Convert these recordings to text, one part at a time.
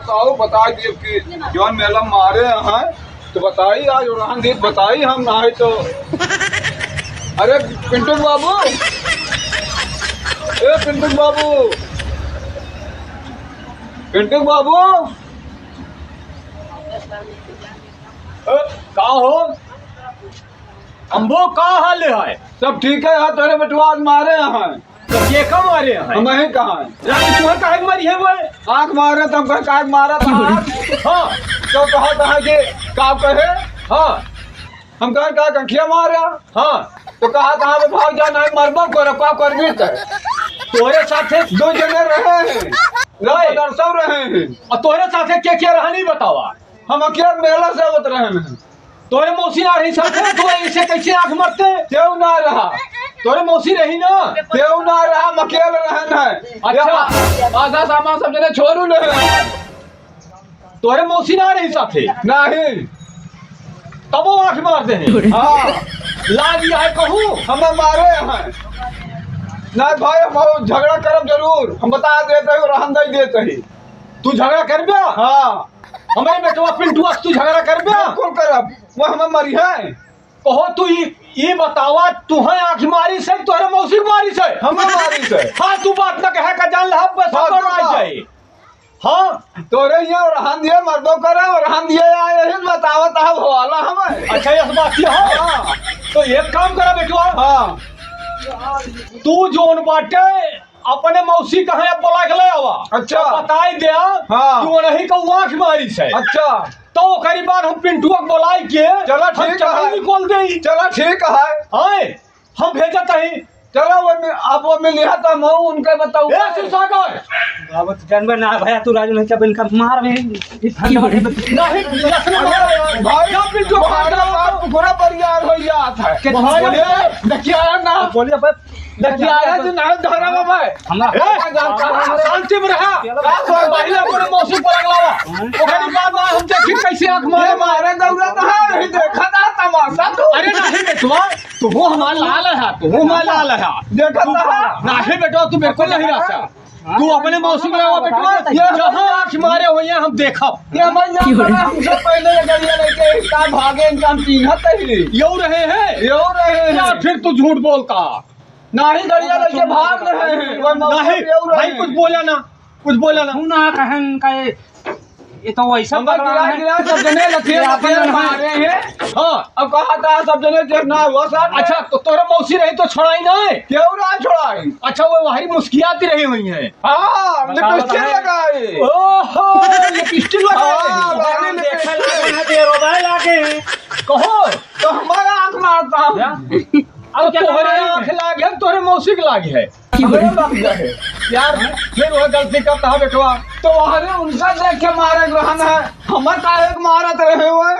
बताओ बता दिए कि जौन मेला मारे हैं तो बताई आज उड़ान दी बताई हम ना तो। अरे पिंटू बाबू, ए पिंटू बाबू, पिंटू बाबू, का हो अम्बो का हाल है? सब ठीक है? तेरे बेटवा आज मारे हैं तो ये कब मारे हैं? हम ही कहाँ रानी तुम्हें काहे मारी है वो? आँख मारे तो हम कहे काग मारा था हाँ तो कहा कि का कहे हाँ हम कहे का कंखिया मारा हाँ तो कहा कहाँ पे भाग जाना है मरबो कर का कर भी तोरे साथे दो जने रहे हैं दर्शव रहे हैं और तोरे साथे क्या रहा नहीं बतावा। हम अकेले मेला से आवत रहे हैं तोरे मौसी ना रही साथे तो ऐसे कैसे आँख मरते? क्यों ना रहा तोरे मौसी रही ना क्यों ना रहा हम अकेले रहन है। अच्छा आधा सामान सब जने छोड़ू नहीं तोरे मौसी ना रही साथे नहीं तब वो आँख मारते हैं। हाँ लाज है कहूँ हमें मारे हैं नहीं भाई हम झगड़ा करब जरूर हम बता देते हैं रहन दे देते ही तू झगड़ा कर बिया? हाँ हमारे बेटवा पिंटू तू झगड़ा कर बिया? बिल्कुल करब वो हमें मरी है कहो तू ये बतावा तुहे आँख मारी से तोरे मौसी को मारी से? हमें मारी से हाँ तू बात न कहे का जान लहा बस हाँ, सब आ जाए। हाँ तोरे यहाँ रहन दिए मर्दों करे और रहन दिए आए ही बतावत है भवाला हमें। अच्छा ये बात है। हाँ तो एक काम करा बेटवा हाँ तू जोन बाटे अपने मौसी कहे बोला के ले आवा। अच्छा बताई दे हाँ। तू नहीं कहूँ आँख मारी से अच्छा तो करीब बार हम पिंटुआ को बोलाई के चलो ठीक है निकल गई। चलो ठीक है आए हम भेजत ही चलो अब वो मिलिया तो मैं उनके बताऊँ सागर बाबा तो जानवर ना भैया तू राजू नहीं चबन का मार में नहीं भाई पिंटू पूरा परिवार हो जाता है देखिए ना बोलिए बस देखिए जो ना धरा में भाई शांति में रहा पहले अपने मौसी पर लगलावा ओकरी बाद में हम देखी कैसे आंख मारे मारे दौड़त है नहीं देखा था तमाशा तू अरे नहीं बेटवा तू हमारा लाल है तू हमारा लाल है देखा था नहीं बेटवा तू बिल्कुल नहीं रहा तू अपने मौसी को लावा बेटवा जहाँ आंख मारे हुए हैं हम देखब ये हमसे पहले गलिया लेके का भागे इनका चिन्हत ही यो रहे हैं यो रहे या हैं फिर तू झूठ बोलता नहीं गलिया लेके भाग रहे हैं नहीं भाई कुछ बोला ना कुछ बोला ना ना कहन का ये तो वैसा हम गिरा सब जने लठिया मारे हैं। हाँ अब कहा था सब जने देखना हुआ सर। अच्छा तो तोरा मौसी रही तो छोड़ाई ना है क्यों ना छोड़ाई? अच्छा वो वही मुस्कियाती रही हुई है। हाँ लिपस्टिक लगाई ओहो लिपस्टिक लगाई कहो तो हमारा आँख मारता अब तोहरे आँख लागे है तोहरे मौसी के लागे है यार फिर वह गलती करता है बेटवा तो वहां उनका देख के मारे ग्रहण है हमारे काहे मारत रहे हुए।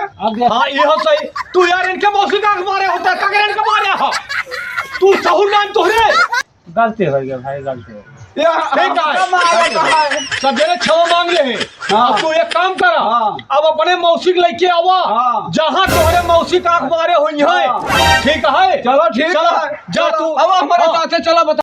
हाँ ये हो सही तू यार इनके मौसी का आँख मारे होता है इनके मारे हो तू सहूर नाम तोहरे गलती हो गया भाई गलती हो सब जने क्षमा मांग रहे हैं। अब तू एक काम करा अब अपने मौसी लेके आवा जहाँ तोहरे मौसी का आँख मारे हुई है। ठीक है चलो ठीक है जा तू अब हमारे साथ चलो बता